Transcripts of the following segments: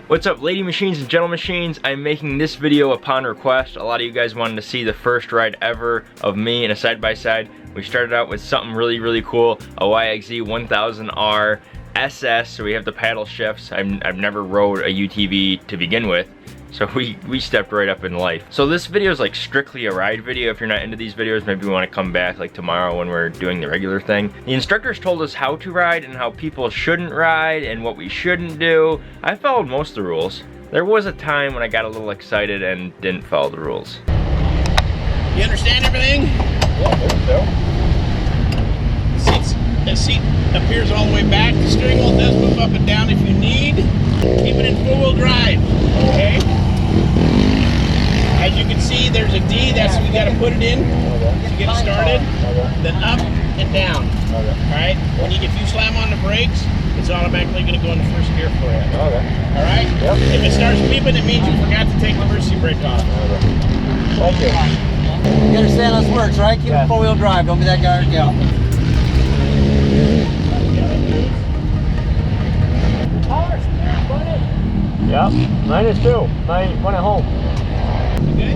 What's up, lady machines and gentle machines? I'm making this video upon request. A lot of you guys wanted to see the first ride ever of me in a side-by-side. We started out with something really cool, a YXZ 1000R SS, so we have the paddle shifts. I've never rode a UTV to begin with, so we stepped right up in life. So this video is like strictly a ride video. If you're not into these videos, maybe you want to come back like tomorrow when we're doing the regular thing. The instructors told us how to ride and how people shouldn't ride and what we shouldn't do. I followed most of the rules. There was a time when I got a little excited and didn't follow the rules. You understand everything? Yeah, I think so. The seat appears all the way back. The steering wheel does move up and down if you need. Keep it in four-wheel drive, okay? As you can see, there's a D. That's we got to put it in to get it started. Then up and down. All right. If you slam on the brakes, it's automatically going to go in the first gear for you. All right. Yep. If it starts beeping, it means you forgot to take the emergency brake off. Thank you. You understand how this works, right? Keep it four-wheel drive. Don't be that guy or gal. Yep, mine is too. Mine went at home. Okay.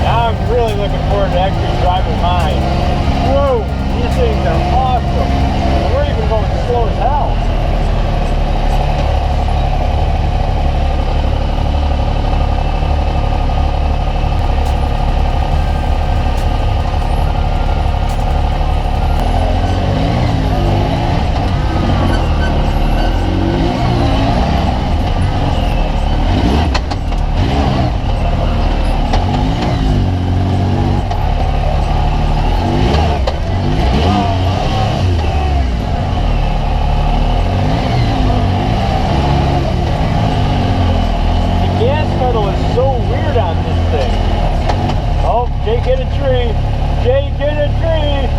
Now I'm really looking forward to actually driving mine. Whoa! These things are awesome. We're even going slow as hell. So weird on this thing. Oh, Jake hit a tree. Jake hit a tree.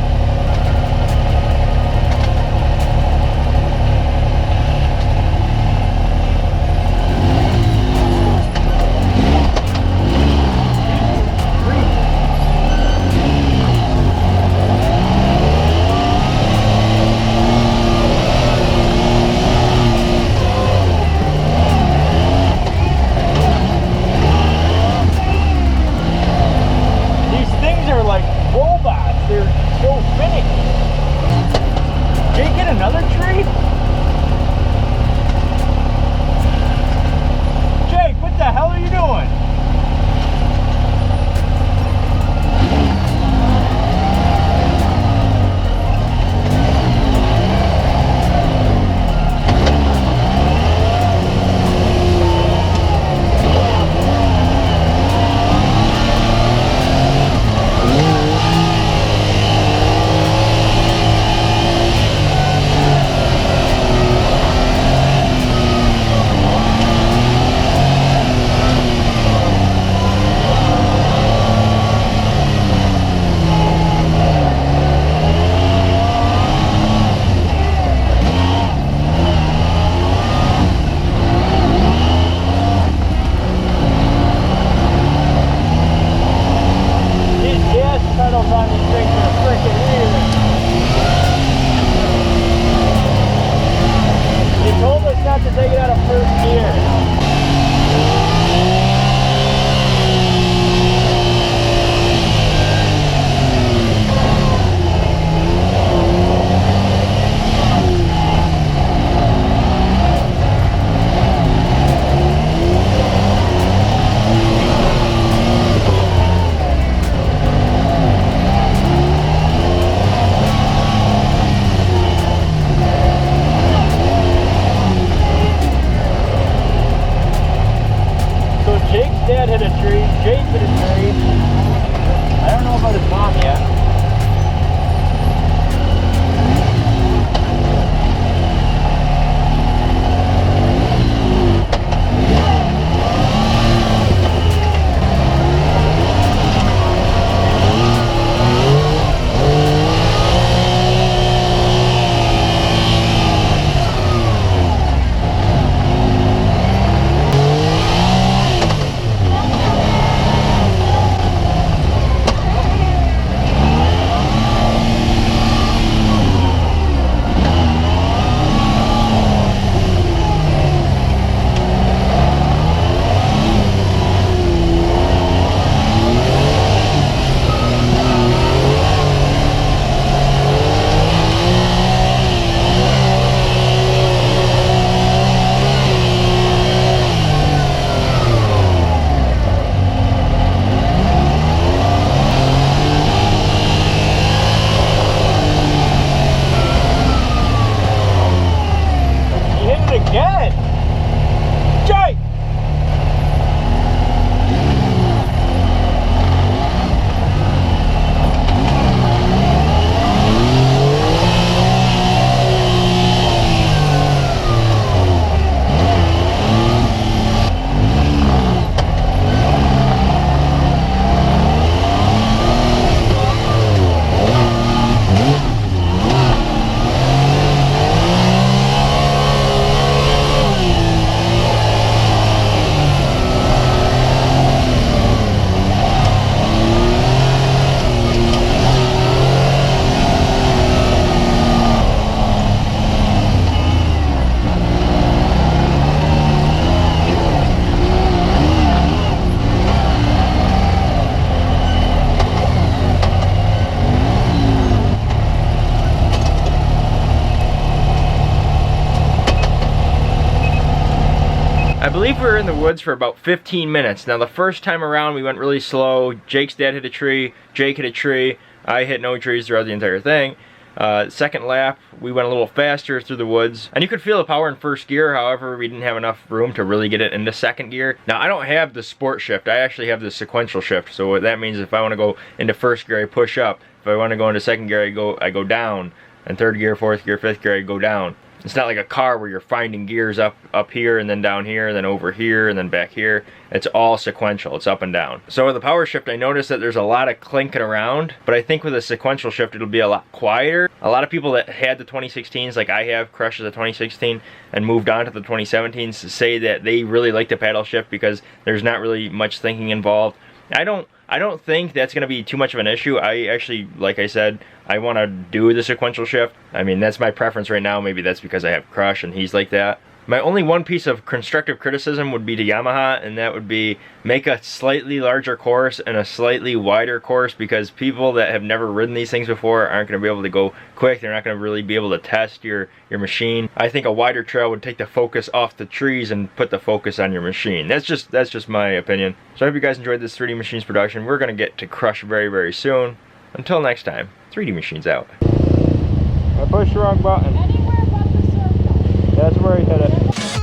Another tree? Jake, what the hell are you doing? believe we were in the woods for about 15 minutes. Now the first time around we went really slow. Jake's dad hit a tree, Jake hit a tree, I hit no trees throughout the entire thing. Second lap, we went a little faster through the woods, and you could feel the power in first gear. However, we didn't have enough room to really get it into second gear. Now, I don't have the sport shift. I actually have the sequential shift. So what that means, if I want to go into first gear, I push up. If I want to go into second gear, I go down. And third gear, fourth gear, fifth gear, I go down. It's not like a car where you're finding gears up here and then down here and then over here and then back here. It's all sequential. It's up and down. So with the power shift, I noticed that there's a lot of clinking around, but I think with a sequential shift, it'll be a lot quieter. A lot of people that had the 2016s, like I have, crushed the 2016 and moved on to the 2017s, say that they really like the paddle shift because there's not really much thinking involved. I don't think that's going to be too much of an issue. I actually, like I said, I want to do the sequential shift. I mean, that's my preference right now. Maybe that's because I have Crush and he's like that. My only one piece of constructive criticism would be to Yamaha, and that would be make a slightly larger course and a slightly wider course, because people that have never ridden these things before aren't going to be able to go quick. They're not going to really be able to test your machine. I think a wider trail would take the focus off the trees and put the focus on your machine. That's just my opinion. So I hope you guys enjoyed this 3D Machines production. We're going to get to Crush very, very soon. Until next time, 3D Machines out. I pushed the wrong button. Anywhere but the circle. That's where he hit it.